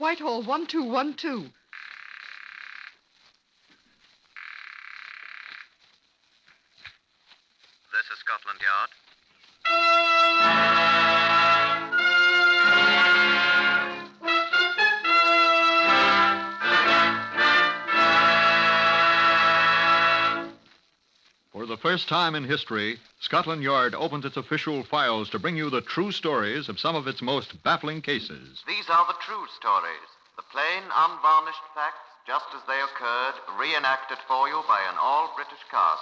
Whitehall 1212. This is Scotland Yard. For the first time in history, Scotland Yard opens its official files to bring you the true stories of some of its most baffling cases. These are the true stories, the plain, unvarnished facts, just as they occurred, reenacted for you by an all-British cast.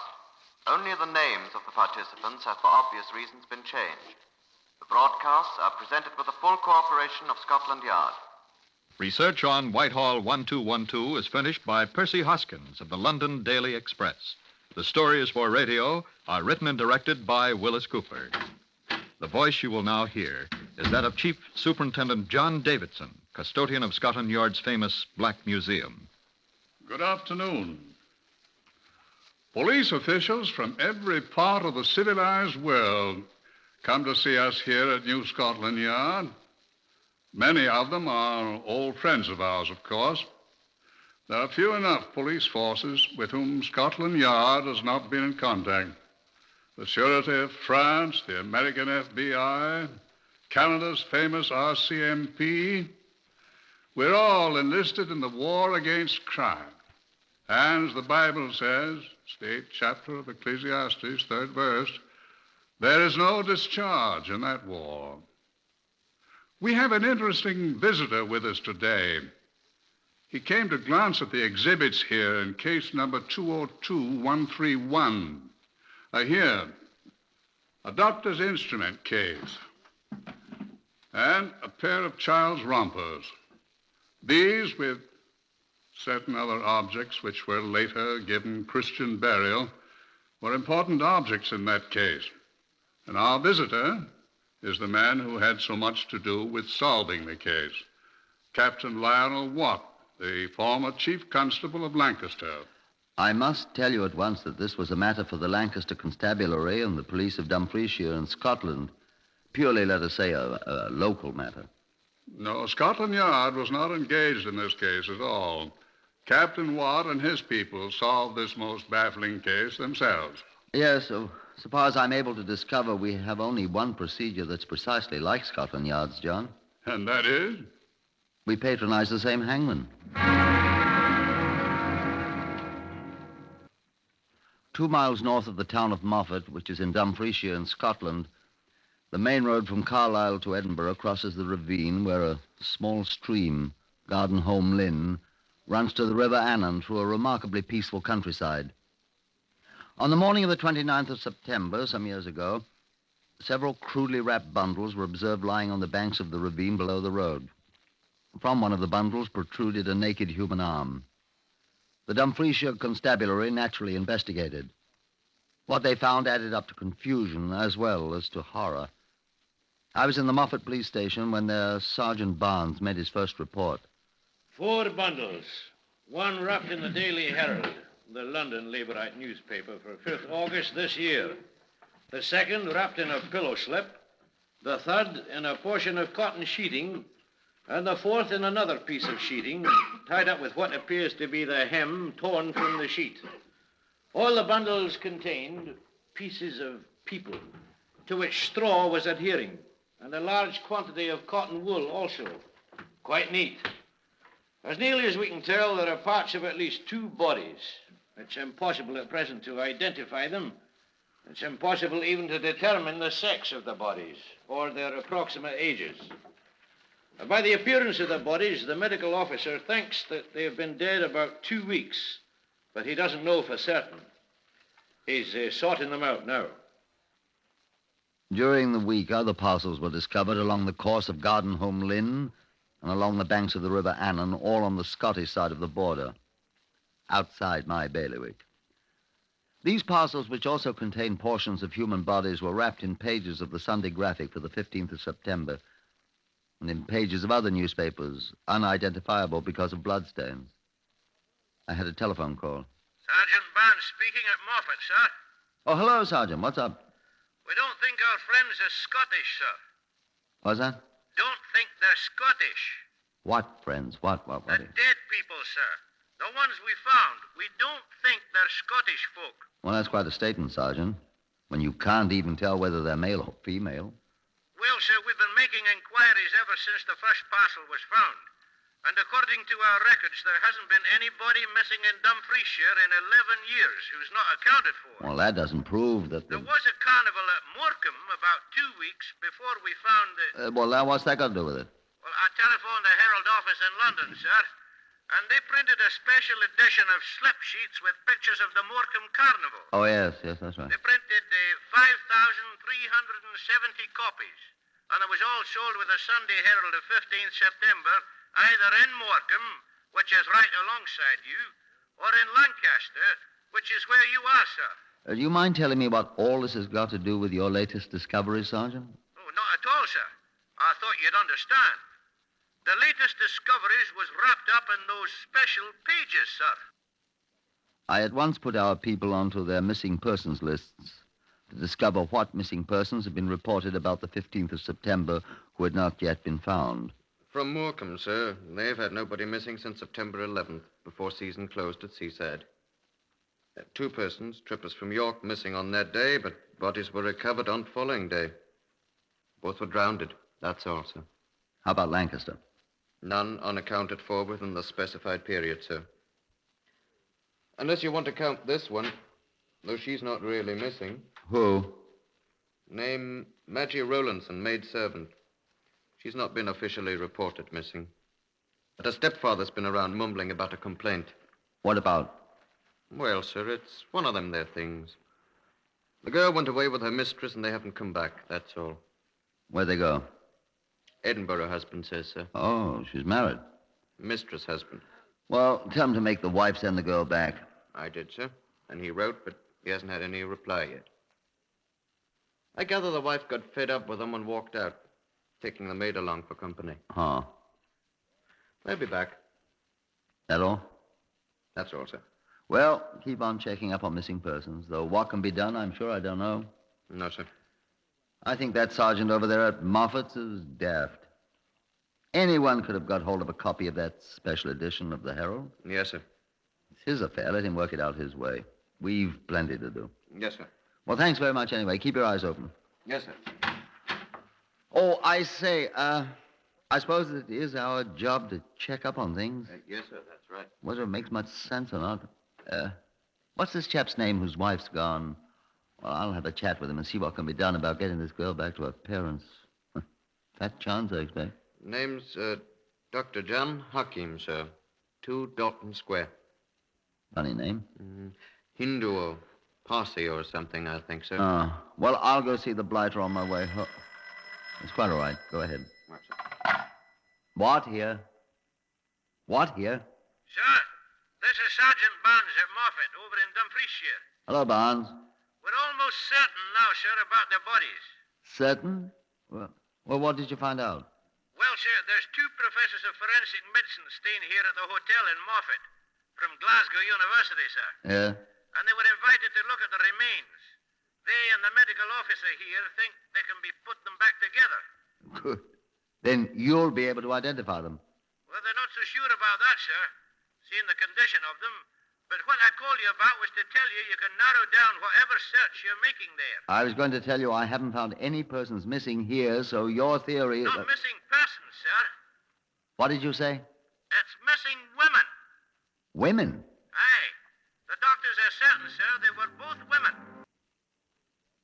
Only the names of the participants have, for obvious reasons, been changed. The broadcasts are presented with the full cooperation of Scotland Yard. Research on Whitehall 1212 is finished by Percy Hoskins of the London Daily Express. The stories for radio are written and directed by Wyllis Cooper. The voice you will now hear is that of Chief Superintendent John Davidson, custodian of Scotland Yard's famous Black Museum. Good afternoon. Police officials from every part of the civilized world come to see us here at New Scotland Yard. Many of them are old friends of ours, of course. There are few enough police forces with whom Scotland Yard has not been in contact. The Surety of France, the American FBI, Canada's famous RCMP. We're all enlisted in the war against crime. And as the Bible says, state chapter of Ecclesiastes, 3rd verse, there is no discharge in that war. We have an interesting visitor with us today. He came to glance at the exhibits here in case number 202131. Here, a doctor's instrument case, and a pair of child's rompers. These, with certain other objects which were later given Christian burial, were important objects in that case. And our visitor is the man who had so much to do with solving the case, Captain Lionel Watt, the former Chief Constable of Lancaster. I must tell you at once that this was a matter for the Lancaster Constabulary and the police of Dumfriesshire in Scotland. Purely, let us say, a local matter. No, Scotland Yard was not engaged in this case at all. Captain Watt and his people solved this most baffling case themselves. Yes, so far as I'm able to discover, we have only one procedure that's precisely like Scotland Yard's, John. And that is? We patronize the same hangman. 2 miles north of the town of Moffat, which is in Dumfriesshire in Scotland, the main road from Carlisle to Edinburgh crosses the ravine where a small stream, Gardenholme Lynn, runs to the River Annan through a remarkably peaceful countryside. On the morning of the 29th of September, some years ago, several crudely wrapped bundles were observed lying on the banks of the ravine below the road. From one of the bundles protruded a naked human arm. The Dumfriesshire Constabulary naturally investigated. What they found added up to confusion as well as to horror. I was in the Moffat police station when their Sergeant Barnes made his first report. 4 bundles. One wrapped in the Daily Herald, the London Labourite newspaper, for 5th August this year. The second wrapped in a pillow slip. The third in a portion of cotton sheeting. And the fourth in another piece of sheeting, tied up with what appears to be the hem torn from the sheet. All the bundles contained pieces of people, to which straw was adhering, and a large quantity of cotton wool also. Quite neat. As nearly as we can tell, there are parts of at least 2 bodies. It's impossible at present to identify them. It's impossible even to determine the sex of the bodies, or their approximate ages. By the appearance of the bodies, the medical officer thinks that they have been dead about 2 weeks, but he doesn't know for certain. He's sorting them out now. During the week, other parcels were discovered along the course of Gardenholme Lynn and along the banks of the River Annan, all on the Scottish side of the border, outside my bailiwick. These parcels, which also contained portions of human bodies, were wrapped in pages of the Sunday Graphic for the 15th of September, and in pages of other newspapers, unidentifiable because of bloodstains. I had a telephone call. Sergeant Barnes speaking at Moffat, sir. Oh, hello, Sergeant. What's up? We don't think our friends are Scottish, sir. What's that? Don't think they're Scottish. What friends? What? The dead people, sir. The ones we found. We don't think they're Scottish folk. Well, that's quite a statement, Sergeant. When you can't even tell whether they're male or female. Well, sir, we've been making inquiries ever since the first parcel was found. And according to our records, there hasn't been anybody missing in Dumfriesshire in 11 years who's not accounted for. Well, that doesn't prove that... There was a carnival at Morecambe about 2 weeks before we found the... well, now what's that got to do with it? Well, I telephoned the Herald office in London, sir, and they printed a special edition of slip sheets with pictures of the Morecambe Carnival. Oh, yes, that's right. They printed 5,370 copies, and it was all sold with the Sunday Herald of 15th September, either in Morecambe, which is right alongside you, or in Lancaster, which is where you are, sir. Do you mind telling me what all this has got to do with your latest discovery, Sergeant? Oh, not at all, sir. I thought you'd understand. The latest discoveries was wrapped up in those special pages, sir. I at once put our people onto their missing persons lists to discover what missing persons had been reported about the 15th of September who had not yet been found. From Morecambe, sir. They've had nobody missing since September 11th, before season closed at Seaside. 2 persons, trippers from York, missing on that day, but bodies were recovered on following day. Both were drowned. That's all, sir. How about Lancaster? None unaccounted for within the specified period, sir. Unless you want to count this one, though she's not really missing. Who? Name Maggie Ralenson, maidservant. She's not been officially reported missing. But her stepfather's been around mumbling about a complaint. What about? Well, sir, it's one of them there things. The girl went away with her mistress and they haven't come back, that's all. Where'd they go? Edinburgh husband says, sir. Oh, she's married. Mistress husband. Well, tell him to make the wife send the girl back. I did, sir. And he wrote, but he hasn't had any reply yet. I gather the wife got fed up with him and walked out, taking the maid along for company. Huh. They'll be back. That all? That's all, sir. Well, keep on checking up on missing persons, though what can be done, I'm sure I don't know. No, sir. I think that sergeant over there at Moffat's is daft. Anyone could have got hold of a copy of that special edition of the Herald. Yes, sir. It's his affair. Let him work it out his way. We've plenty to do. Yes, sir. Well, thanks very much anyway. Keep your eyes open. Yes, sir. Oh, I say, I suppose it is our job to check up on things. Yes, sir, that's right. Whether it makes much sense or not. What's this chap's name whose wife's gone? Well, I'll have a chat with him and see what can be done about getting this girl back to her parents. Fat chance, I expect. Name's, Dr. John Hakim, sir. 2 Dalton Square. Funny name. Hindu or Parsi or something, I think, sir. Well, I'll go see the blighter on my way home. It's quite all right. Go ahead. Right, sir. What here? What here? Sir, this is Sergeant Barnes at Moffat over in Dumfriesshire. Hello, Barnes. We're almost certain now, sir, about the bodies. Certain? Well, what did you find out? Well, sir, there's 2 professors of forensic medicine staying here at the hotel in Moffat from Glasgow University, sir. Yeah? And they were invited to look at the remains. They and the medical officer here think they can be put them back together. Good. Then you'll be able to identify them. Well, they're not so sure about that, sir, seeing the condition of them. But what I called you about was to tell you can narrow down whatever search you're making there. I was going to tell you I haven't found any persons missing here, so your theory is... Not missing persons, sir. What did you say? It's missing women. Women? Aye. The doctors are certain, sir, they were both women.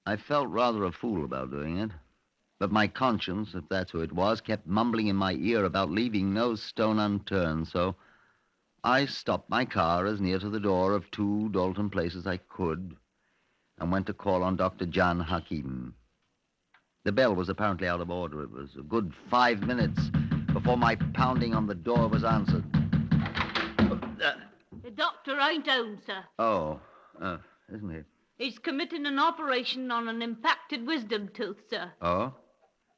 I felt rather a fool about doing it. But my conscience, if that's who it was, kept mumbling in my ear about leaving no stone unturned, so I stopped my car as near to the door of 2 Dalton Place as I could and went to call on Dr. John Hakim. The bell was apparently out of order. It was a good 5 minutes before my pounding on the door was answered. The doctor ain't home, sir. Oh, isn't he? He's committing an operation on an impacted wisdom tooth, sir. Oh?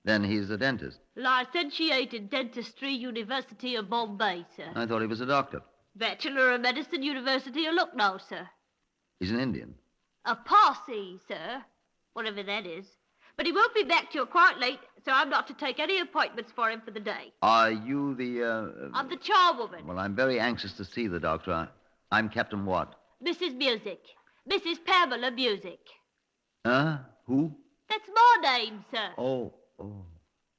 Then he's a dentist. Licentiated Dentistry, University of Bombay, sir. I thought he was a doctor. Bachelor of Medicine, University of Lucknow, sir. He's an Indian. A Parsi, sir. Whatever that is. But he won't be back till quite late, so I'm not to take any appointments for him for the day. Are you the, I'm the charwoman. Well, I'm very anxious to see the doctor. I'm Captain Watt. Mrs. Music. Mrs. Pamela Music. Who? That's my name, sir. Oh.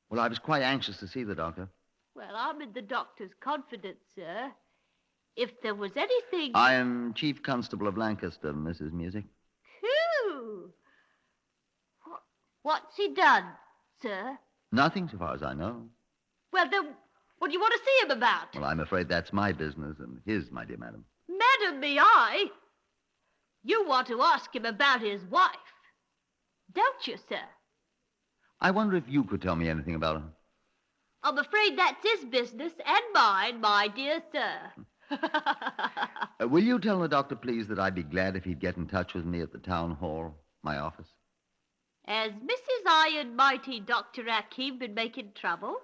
Well, I was quite anxious to see the doctor. Well, I'm in the doctor's confidence, sir. If there was anything... I am Chief Constable of Lancaster, Mrs. Music. Phew! What's he done, sir? Nothing, so far as I know. Well, then, what do you want to see him about? Well, I'm afraid that's my business and his, my dear madam. Madam, me I? You want to ask him about his wife, don't you, sir? I wonder if you could tell me anything about her. I'm afraid that's his business and mine, my dear sir. Will you tell the doctor, please, that I'd be glad if he'd get in touch with me at the town hall, my office? Has Mrs. Iron Mighty Dr. Hakim been making trouble?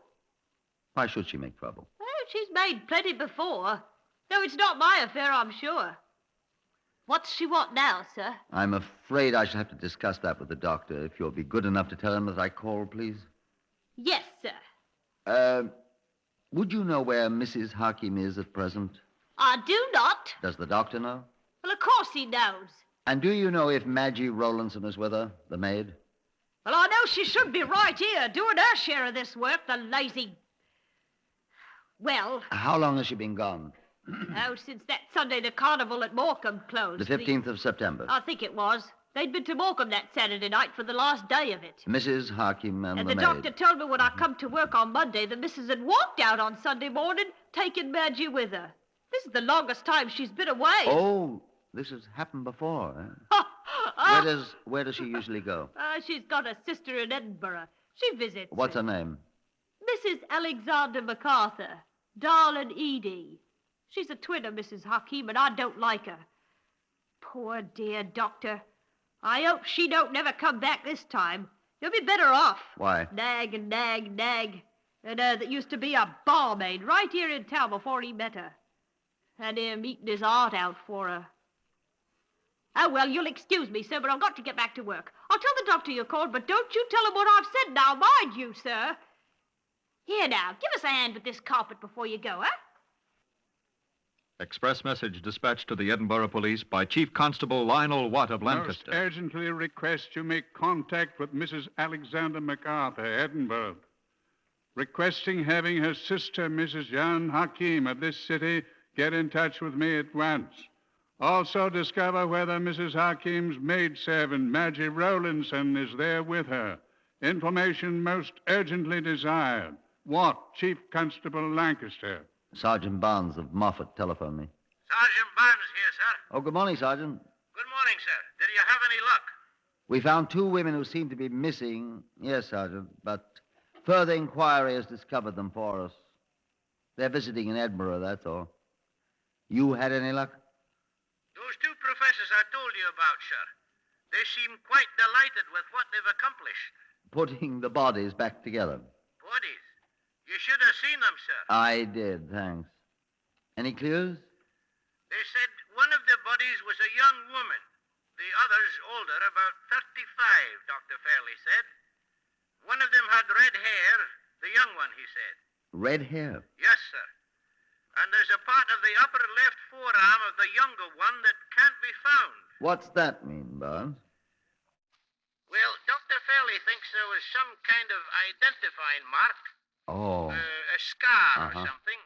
Why should she make trouble? Well, she's made plenty before. No, it's not my affair, I'm sure. What's she want now, sir? I'm afraid I shall have to discuss that with the doctor. If you'll be good enough to tell him that I called, please. Yes, sir. Would you know where Mrs. Hakim is at present? I do not. Does the doctor know? Well, of course he knows. And do you know if Maggie Ralenson is with her, the maid? Well, I know she should be right here, doing her share of this work, the lazy... Well... How long has she been gone? Oh, since that Sunday the carnival at Morecambe closed. The 15th of September. I think it was. They'd been to Morecambe that Saturday night for the last day of it. Mrs. Hakim and the maid. doctor told me when I come to work on Monday the missus had walked out on Sunday morning, taking Maggie with her. This is the longest time she's been away. Oh, this has happened before, Where does she usually go? She's got a sister in Edinburgh. She visits. What's her name? Mrs. Alexander MacArthur. Darling Edie. She's a twin of Mrs. Hakim, and I don't like her. Poor dear doctor. I hope she don't never come back this time. You'll be better off. Why? Nag and nag and nag. And that used to be a barmaid right here in town before he met her. Had him eating his heart out for her. Oh, well, you'll excuse me, sir, but I've got to get back to work. I'll tell the doctor you called, but don't you tell him what I've said now, mind you, sir. Here now, give us a hand with this carpet before you go, huh? Express message dispatched to the Edinburgh Police by Chief Constable Lionel Watt of Lancaster. Most urgently request you make contact with Mrs. Alexander MacArthur, Edinburgh. Requesting having her sister, Mrs. Jan Hakim of this city, get in touch with me at once. Also discover whether Mrs. Hakim's maidservant, Maggie Ralenson, is there with her. Information most urgently desired. Watt, Chief Constable Lancaster. Sergeant Barnes of Moffat telephoned me. Sergeant Barnes here, sir. Oh, good morning, Sergeant. Good morning, sir. Did you have any luck? We found 2 women who seem to be missing. Yes, Sergeant, but further inquiry has discovered them for us. They're visiting in Edinburgh, that's all. You had any luck? Those 2 professors I told you about, sir. They seem quite delighted with what they've accomplished. Putting the bodies back together. Bodies? You should have seen them, sir. I did, thanks. Any clues? They said one of the bodies was a young woman. The others older, about 35, Dr. Fairley said. One of them had red hair, the young one, he said. Red hair? Yes, sir. And there's a part of the upper left forearm of the younger one that can't be found. What's that mean, Barnes? Well, Dr. Fairley thinks there was some kind of identifying mark. Oh. A scar or Uh-huh. something.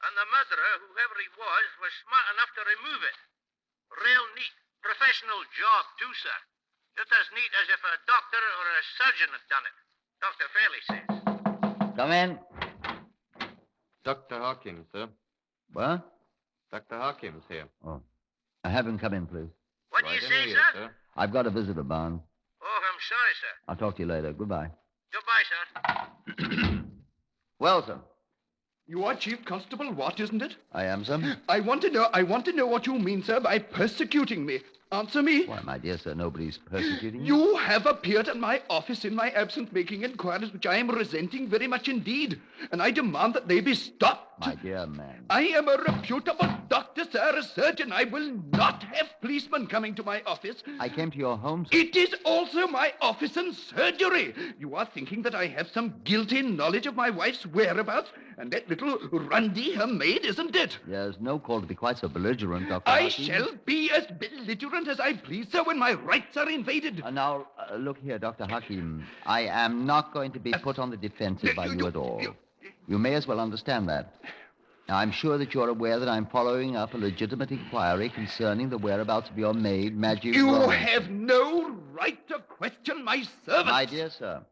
And the murderer, whoever he was smart enough to remove it. Real neat. Professional job, too, sir. Just as neat as if a doctor or a surgeon had done it. Dr. Fairley says. Come in. Dr. Hawkins, sir. What? Dr. Hawkins here. Oh. Have him come in, please. What do you Right in say, here, sir? I've got a visitor, Barnes. Oh, I'm sorry, sir. I'll talk to you later. Goodbye. Goodbye, sir. Well, sir. You are Chief Constable Watt, isn't it? I am, sir. I want to know what you mean, sir, by persecuting me. Answer me. Why, my dear sir, nobody's persecuting you. You have appeared at my office in my absence making inquiries which I am resenting very much indeed, and I demand that they be stopped. My dear man. I am a reputable doctor, sir, a surgeon. I will not have policemen coming to my office. I came to your home, sir. It is also my office and surgery. You are thinking that I have some guilty knowledge of my wife's whereabouts, and that little Rundy, her maid, isn't it? There's no call to be quite so belligerent, Dr. I Hakim. shall be as belligerent as I please, sir, when my rights are invaded. Now, look here, Dr. Hakim. I am not going to be put on the defensive by you at all. You may as well understand that. Now, I'm sure that you're aware that I'm following up a legitimate inquiry concerning the whereabouts of your maid, Maggie. You Ralenson. have no right to question my servants. My dear sir,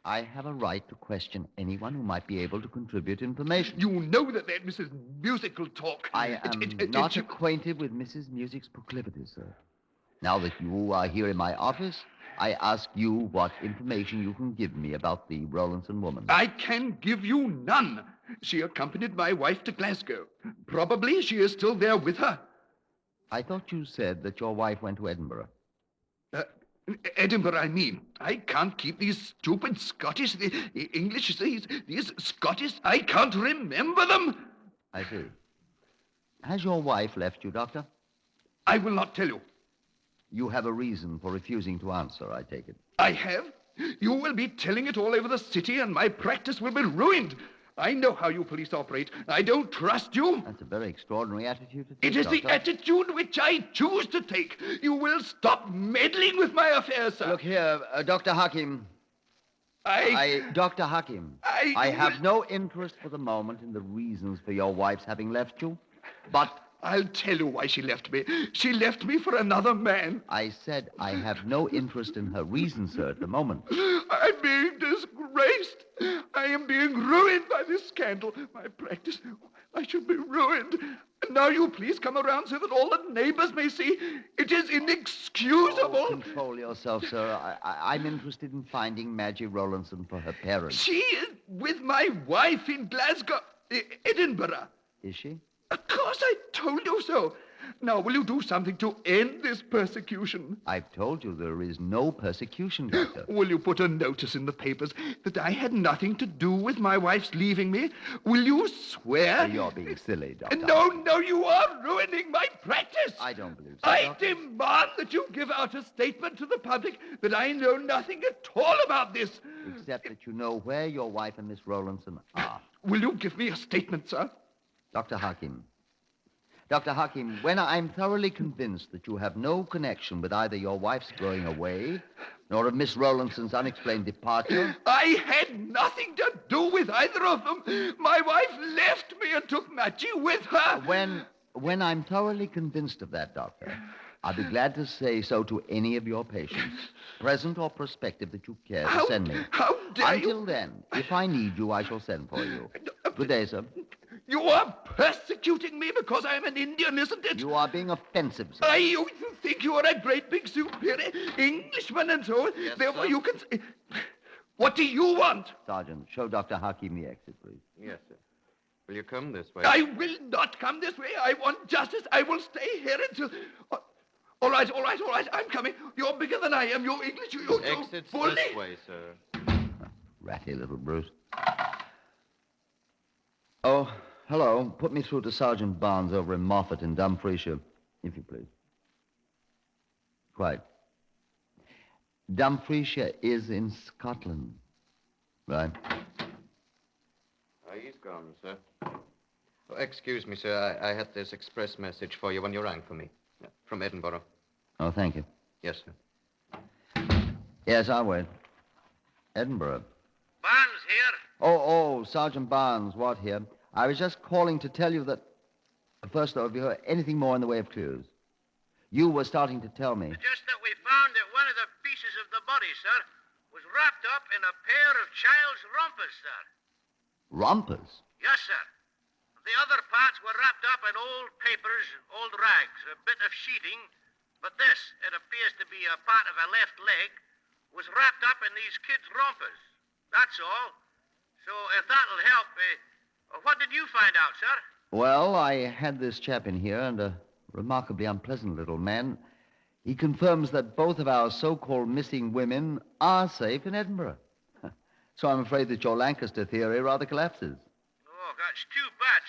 I have a right to question anyone who might be able to contribute information. You know that Mrs. Musical talk. I am not acquainted with Mrs. Music's proclivities, sir. Now that you are here in my office, I ask you what information you can give me about the Ralenson woman. I can give you none. She accompanied my wife to Glasgow. Probably she is still there with her. I thought you said that your wife went to Edinburgh. Edinburgh, I mean. I can't keep these stupid Scottish, the English, these Scottish, I can't remember them. I see. Has your wife left you, Doctor? I will not tell you. You have a reason for refusing to answer, I take it. I have? You will be telling it all over the city, and my practice will be ruined. I know how you police operate. I don't trust you. That's a very extraordinary attitude to take, It is Doctor. the attitude which I choose to take. You will stop meddling with my affairs, sir. Look here, Dr. Hakim. Dr. Hakim, I have no interest for the moment in the reasons for your wife's having left you, but... I'll tell you why she left me. She left me for another man. I said I have no interest in her reasons, sir, at the moment. I'm being disgraced. I am being ruined by this scandal. My practice, I should be ruined. And now you please come around so that all the neighbors may see. It is inexcusable. Oh, control yourself, sir. I'm interested in finding Maggie Ralenson for her parents. She is with my wife in Glasgow, Edinburgh. Is she? Of course I told you so. Now, will you do something to end this persecution? I've told you there is no persecution, Doctor. Will you put a notice in the papers that I had nothing to do with my wife's leaving me? Will you swear? You're being silly, Doctor. No, you are ruining my practice. I don't believe so, I Doctor. demand that you give out a statement to the public that I know nothing at all about this. Except that you know where your wife and Miss Ralenson are. Will you give me a statement, sir? Dr. Hakim, when I'm thoroughly convinced that you have no connection with either your wife's going away nor of Miss Rolenson's unexplained departure... I had nothing to do with either of them. My wife left me and took Maggie with her. When I'm thoroughly convinced of that, Doctor, I'll be glad to say so to any of your patients, present or prospective, that you care to send me. How dare you? Until then, if I need you, I shall send for you. Good day, sir. You are persecuting me because I'm an Indian, isn't it? You are being offensive, sir. You think you are a great big superior Englishman and so on. Yes, Therefore, sir. you can... What do you want? Sergeant, show Dr. Hakim the exit, please. Yes, sir. Will you come this way? I will not come this way. I want justice. I will stay here until... All right. I'm coming. You're bigger than I am. You're English. You're Exit's fully... this way, sir. Ratty little Bruce. Oh, hello. Put me through to Sergeant Barnes over in Moffat in Dumfriesshire, if you please. Quite. Dumfriesshire is in Scotland. Right. He's gone, sir. Oh, excuse me, sir. I had this express message for you when you rang for me. From Edinburgh. Oh, thank you. Yes, sir. Yes, I'll wait. Edinburgh. Barnes here. Oh, Sergeant Barnes, Watt here. I was just calling to tell you that... First, though, have you heard anything more in the way of clues? You were starting to tell me. Just that we found that one of the pieces of the body, sir, was wrapped up in a pair of child's rompers, sir. Rompers? Yes, sir. The other parts were wrapped up in old papers, old rags, a bit of sheeting. But this, it appears to be a part of a left leg, was wrapped up in these kids' rompers. That's all. So if that'll help, what did you find out, sir? Well, I had this chap in here, and a remarkably unpleasant little man. He confirms that both of our so-called missing women are safe in Edinburgh. So I'm afraid that your Lancaster theory rather collapses. Oh, that's too bad,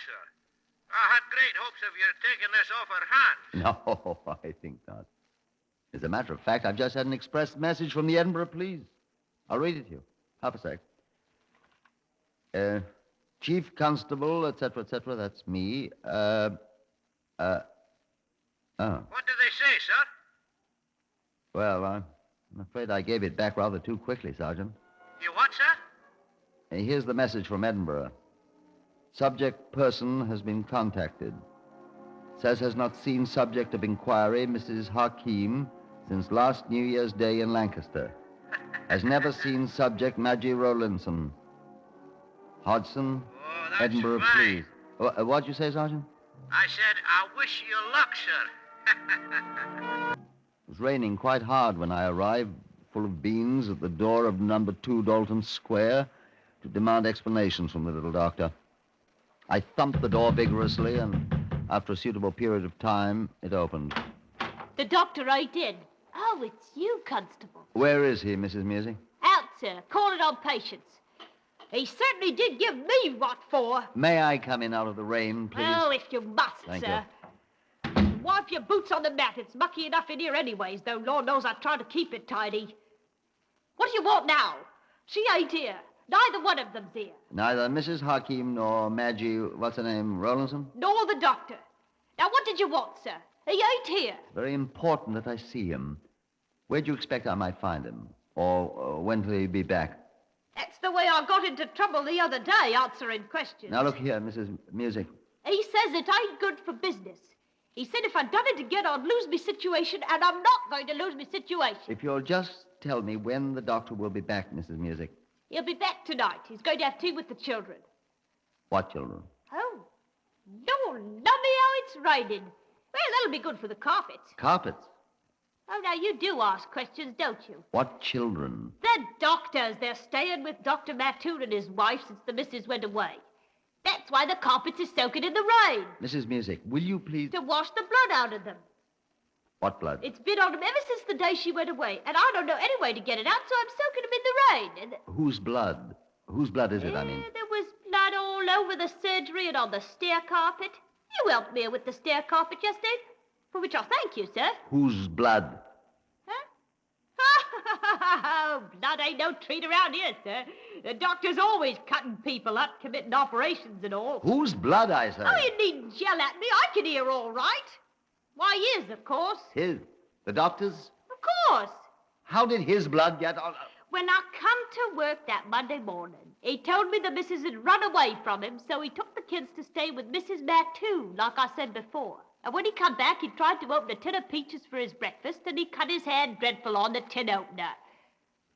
hopes of your taking this off her hands. No, I think not. As a matter of fact, I've just had an express message from the Edinburgh Police. I'll read it to you. Half a sec. Chief Constable, etc., that's me. What do they say, sir? Well, I'm afraid I gave it back rather too quickly, Sergeant. You what, sir? Here's the message from Edinburgh. Subject person has been contacted. Says has not seen subject of inquiry, Mrs. Hakim, since last New Year's Day in Lancaster. Has never seen subject Maggie Ralenson. Hodgson, Oh, that's Edinburgh fine. Police. What'd you say, Sergeant? I said, I wish you luck, sir. It was raining quite hard when I arrived, full of beans, at the door of number 2 Dalton Square to demand explanations from the little doctor. I thumped the door vigorously, and after a suitable period of time, it opened. The doctor ain't in. Oh, it's you, Constable. Where is he, Mrs. Music? Out, sir, calling on patients. He certainly did give me what for. May I come in out of the rain, please? Oh, if you must, Thank sir. Wipe your boots on the mat. It's mucky enough in here anyways, though Lord knows I try to keep it tidy. What do you want now? She ain't here. Neither one of them's here. Neither Mrs. Hakim nor Maggie, what's her name, Ralenson? Nor the doctor. Now, what did you want, sir? He ain't here. Very important that I see him. Where do you expect I might find him? Or when will he be back? That's the way I got into trouble the other day, answering questions. Now, look here, Mrs. Music. He says it ain't good for business. He said if I'd done it again, I'd lose me situation, and I'm not going to lose me situation. If you'll just tell me when the doctor will be back, Mrs. Music. He'll be back tonight. He's going to have tea with the children. What children? Oh, Lord, love me how it's raining. Well, that'll be good for the carpets. Carpets. Oh, now, you do ask questions, don't you? What children? The doctors. They're staying with Dr. Mattoon and his wife since the missus went away. That's why the carpets are soaking in the rain. Mrs. Music, will you please... To wash the blood out of them. What blood? It's been on them ever since the day she went away, and I don't know any way to get it out, so I'm soaking them in the rain. And Whose blood? Whose blood is it, I mean? There was blood all over the surgery and on the stair carpet. You helped me with the stair carpet yesterday, for which I thank you, sir. Whose blood? Oh, blood ain't no treat around here, sir. The doctor's always cutting people up, committing operations and all. Whose blood, I say? Oh, you needn't yell at me. I can hear all right. Why, his, of course. His? The doctor's? Of course. How did his blood get on... When I come to work that Monday morning, he told me the missus had run away from him, so he took the kids to stay with Mrs. Mattoon, like I said before. And when he come back, he tried to open a tin of peaches for his breakfast, and he cut his hand dreadful on the tin opener.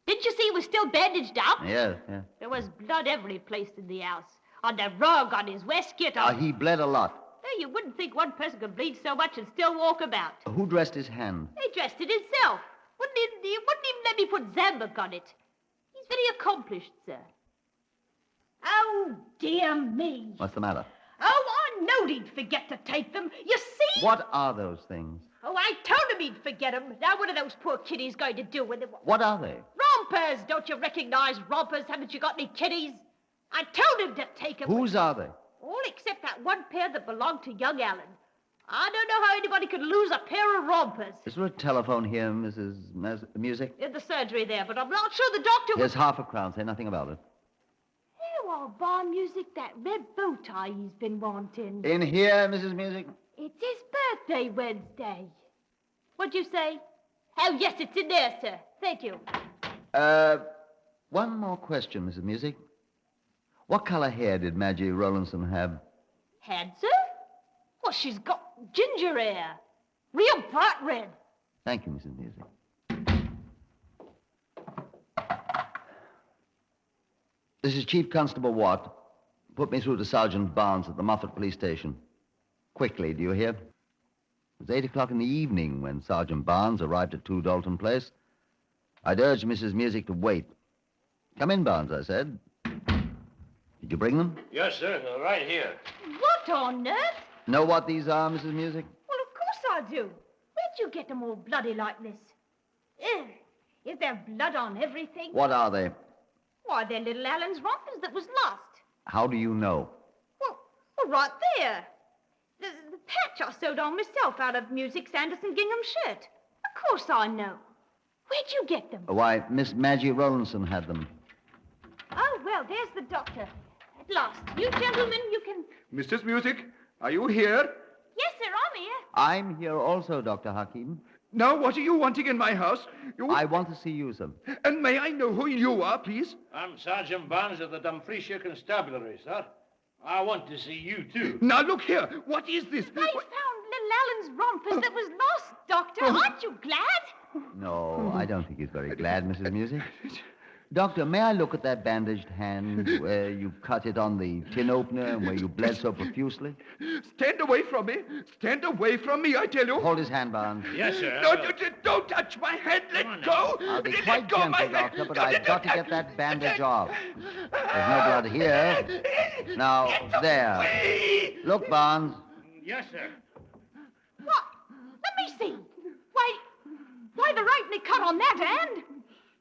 Didn't you see he was still bandaged up? Yes. There was blood every place in the house. On the rug, on his waistcoat, He bled a lot. You wouldn't think one person could bleed so much and still walk about. Who dressed his hand? He dressed it himself. He wouldn't even let me put Zambuck on it. He's very accomplished, sir. Oh, dear me. What's the matter? Oh, I knowed he'd forget to take them. You see? What are those things? Oh, I told him he'd forget them. Now, what are those poor kiddies going to do with them? What are they? Rompers! Don't you recognize rompers? Haven't you got any kiddies? I told him to take them. Whose are they? All except that one pair that belonged to young Allen. I don't know how anybody could lose a pair of rompers. Is there a telephone here, Mrs. Music? In the surgery there, but I'm not sure the doctor Here's half a crown. Say nothing about it. You are bar music, that red bow tie he's been wanting. In here, Mrs. Music? It's his birthday Wednesday. What'd you say? Oh, yes, it's in there, sir. Thank you. One more question, Mrs. Music. What color hair did Maggie Ralenson have? Had, sir? Well, she's got ginger hair. Real bright red. Thank you, Mrs. Music. This is Chief Constable Watt. Put me through to Sergeant Barnes at the Moffat Police Station. Quickly, do you hear? It was 8 o'clock in the evening when Sergeant Barnes arrived at 2 Dalton Place. I'd urged Mrs. Music to wait. Come in, Barnes, I said. Did you bring them? Yes, sir. Right here. What on earth? Know what these are, Mrs. Music? Well, of course I do. Where'd you get them all bloody like this? Ugh. Is there blood on everything? What are they? Why, they're little Alan's rompers that was lost. How do you know? Well, right there. The patch I sewed on myself out of Music Sanderson gingham shirt. Of course I know. Where'd you get them? Why, Miss Maggie Ralenson had them. Oh, well, there's the doctor. At last. You gentlemen, you can... Mrs. Music, are you here? Yes, sir, I'm here. I'm here also, Dr. Hakim. Now, what are you wanting in my house? I want to see you, sir. And may I know who you are, please? I'm Sergeant Barnes of the Dumfriesshire Constabulary, sir. I want to see you, too. Now, look here. What is this? I found little Alan's rompers that was lost, Doctor. Aren't you glad? No, I don't think he's very glad, Mrs. Music. Doctor, may I look at that bandaged hand where you cut it on the tin opener and where you bled so profusely? Stand away from me. Stand away from me, I tell you. Hold his hand, Barnes. Yes, sir. No, don't touch my hand. Let go. I'll be Let quite go gentle, my hand. Doctor, but I've got to get that bandage off. There's no blood here. Now, there. Away. Look, Barnes. Yes, sir. What? Let me see. Why the rightly cut on that hand?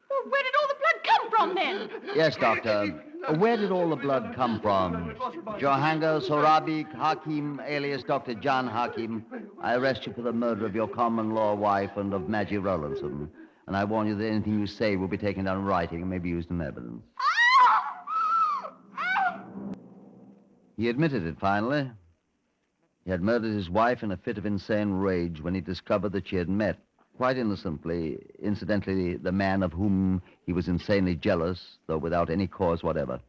Well, where did all the blood come from, then? Yes, Doctor. Where did all the blood come from? Johanga Sorabi Hakim, alias Dr. John Hakim, I arrest you for the murder of your common law wife and of Maggie Ralenson. And I warn you that anything you say will be taken down in writing and may be used in evidence. He admitted it, finally. He had murdered his wife in a fit of insane rage when he discovered that she had met, quite innocently, incidentally, the man of whom he was insanely jealous, though without any cause whatever.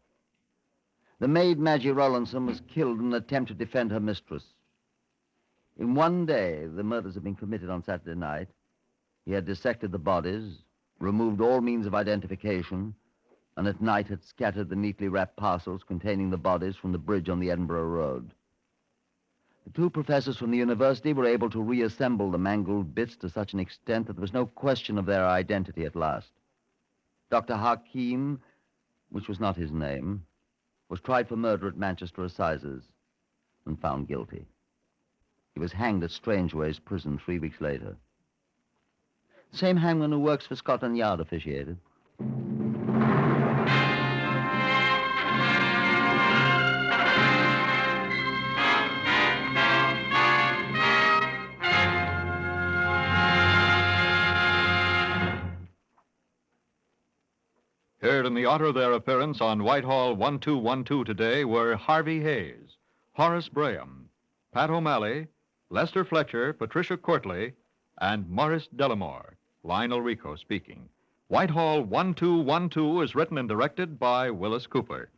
The maid, Maggie Ralenson, was killed in an attempt to defend her mistress. In one day, the murders had been committed on Saturday night. He had dissected the bodies, removed all means of identification, and at night had scattered the neatly wrapped parcels containing the bodies from the bridge on the Edinburgh Road. The two professors from the university were able to reassemble the mangled bits to such an extent that there was no question of their identity at last. Dr. Hakim, which was not his name, was tried for murder at Manchester Assizes and found guilty. He was hanged at Strangeways Prison 3 weeks later. The same hangman who works for Scotland Yard officiated. Heard in the order of their appearance on Whitehall 1212 today were Harvey Hayes, Horace Braham, Pat O'Malley, Lester Fletcher, Patricia Courtley, and Morris Delamore. Lionel Rico speaking. Whitehall 1212 is written and directed by Wyllis Cooper.